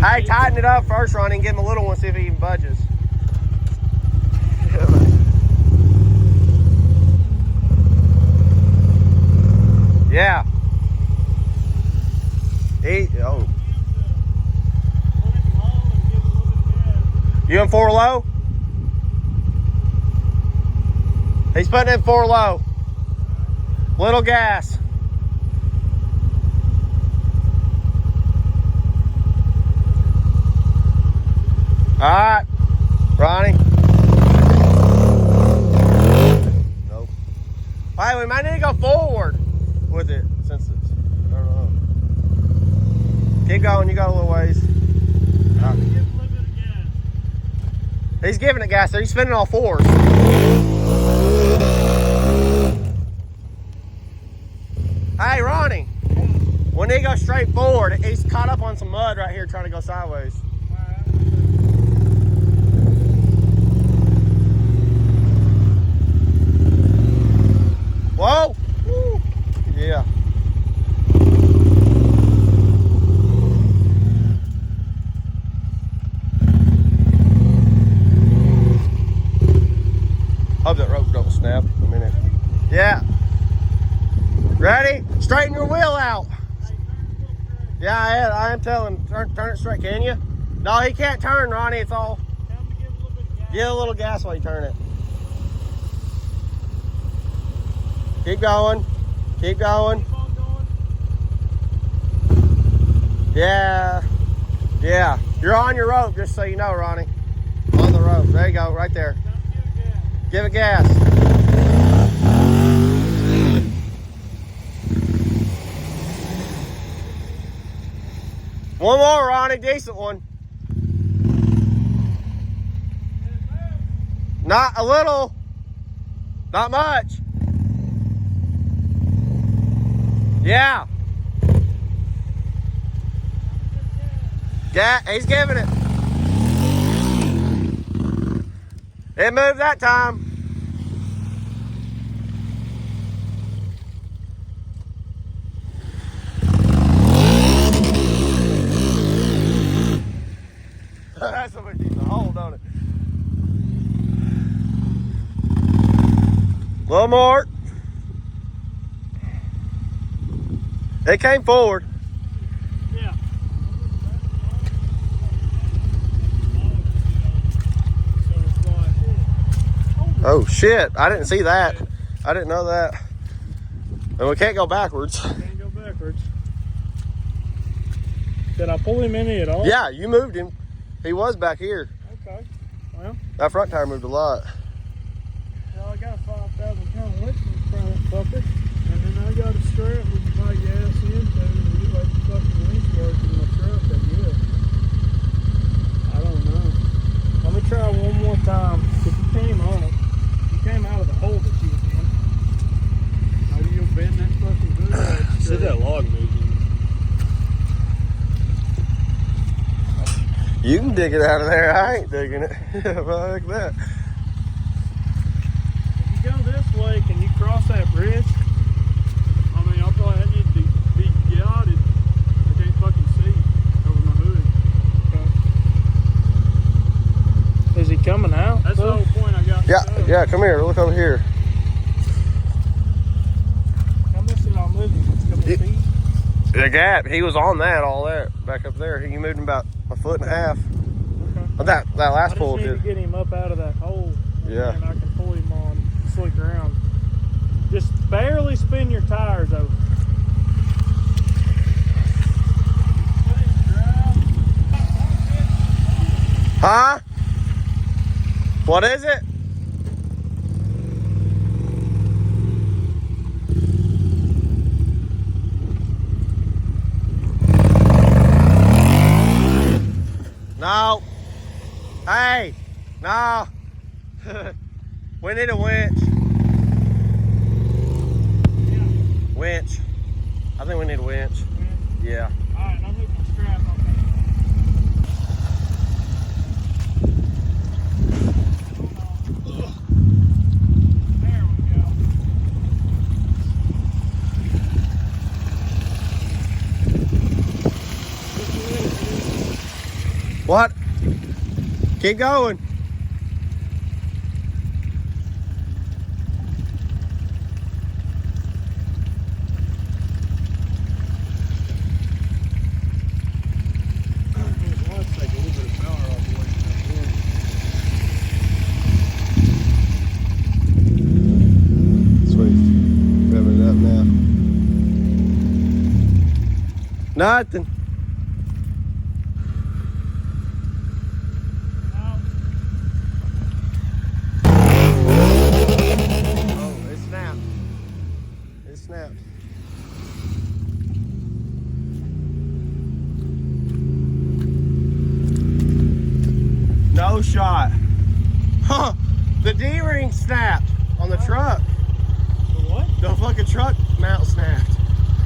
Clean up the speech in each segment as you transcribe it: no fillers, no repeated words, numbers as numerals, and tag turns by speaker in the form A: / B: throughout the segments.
A: Hey, tighten it up first, Ronnie, and give him a little one, see if he even budges. Yeah. Oh. You in 4 low? He's putting in 4 low. Little gas. All right, Ronnie. Nope. Hey, we might need to go forward with it since it's, I don't know. Keep going, you got a little ways. Right. He's giving it gas there, he's spinning all 4s. Hey, Ronnie, when he goes straight forward, he's caught up on some mud right here trying to go sideways. Whoa! Woo. Yeah. Hope that rope don't snap in a minute. Yeah. Ready? Straighten your wheel out. Yeah, I am telling. Turn it straight, can you? No, he can't turn, Ronnie. It's all. Give a little gas while you turn it. Keep going. Keep going. Yeah. Yeah. You're on your rope, just so you know, Ronnie. On the rope. There you go, right there. Give it gas. One more, Ronnie. Decent one. Not a little. Not much. Yeah. Yeah, he's giving it. It moved that time. That's what needs a hold on it. A little more. It came forward.
B: Yeah.
A: Oh shit, I didn't see that. I didn't know that. And we can't go backwards.
B: Can't go backwards. Did I pull him any at all?
A: Yeah, you moved him. He was back here.
B: Okay. Well,
A: that front tire moved a lot.
B: Well, I got a 5,000 pound lift in front of that fucker. And then I got a strap with my gas into and you let the fucking links work in my truck, I guess. I don't know. Let me try one more time. If you came on it, you came out of the hole that you was in. Maybe you'll bend that fucking good.
C: See that log moving.
A: You can dig it out of there. I ain't digging it. Like that.
B: If you go this way, can you cross that bridge? I mean, I'll probably need to be guided. I can't fucking see over my hood. Okay. Is he coming out? That's the whole point I got.
A: Yeah, come here. Look over here.
B: How much did I move him? A couple feet?
A: The gap, he was on that, all that, back up there. You moved him about 1.5 foot. Okay. That last pull
B: did. I just need to get him up out of that hole.
A: Yeah.
B: And I can pull him on slick around. Just barely spin your tires over.
A: Huh? What is it? No. Hey. No. We need a winch.
B: Yeah.
A: Winch. I think we need a winch. Yeah.
B: Alright, I'm moving the strap on there. There we go.
A: What? Keep going.
B: Let's take a little bit of power off the way.
A: Sweet. Revving it up now. Nothing. Oh, it snapped. It snapped. No shot. Huh. The D-ring snapped on the truck.
B: The what?
A: The fucking truck mount snapped.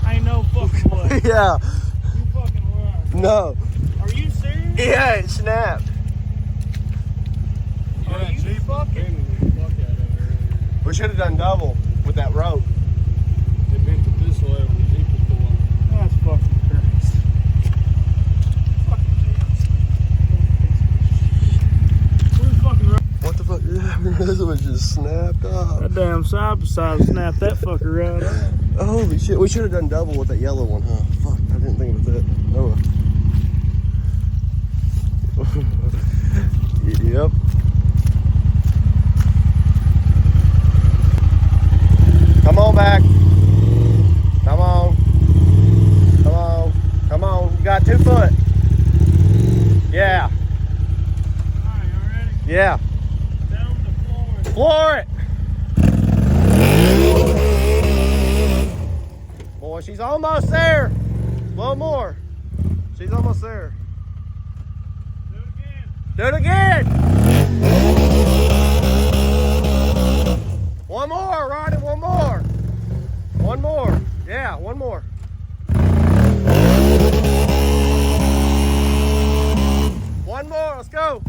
B: I ain't no fucking way.
A: Yeah.
B: You fucking lying.
A: No.
B: Are you serious?
A: Yeah, it snapped.
B: Are you fucking?
A: We should have done double with that rope.
B: They bent it this way when the Jeep was pulling. That's fucking crazy. Fucking jams. Where's the fucking rope?
A: What the fuck? This one just snapped off.
B: That damn side by side snapped that fucker right off.
A: Holy shit. We should have done double with that yellow one, huh? Fuck, I didn't think of that. Oh. Yep. Come on back. Come on. Come on. Come on. You got 2 foot. Yeah.
B: Alright, you ready?
A: Yeah.
B: Down the floor.
A: Floor it. Boy, she's almost there. A little more. She's almost there.
B: Do it again.
A: Do it again. One more, Ronnie, one more. One more. Yeah, one more. One more, let's go.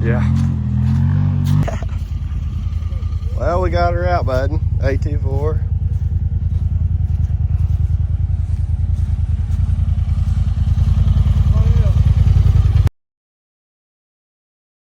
A: Yeah. Well, we got her out, bud. at4.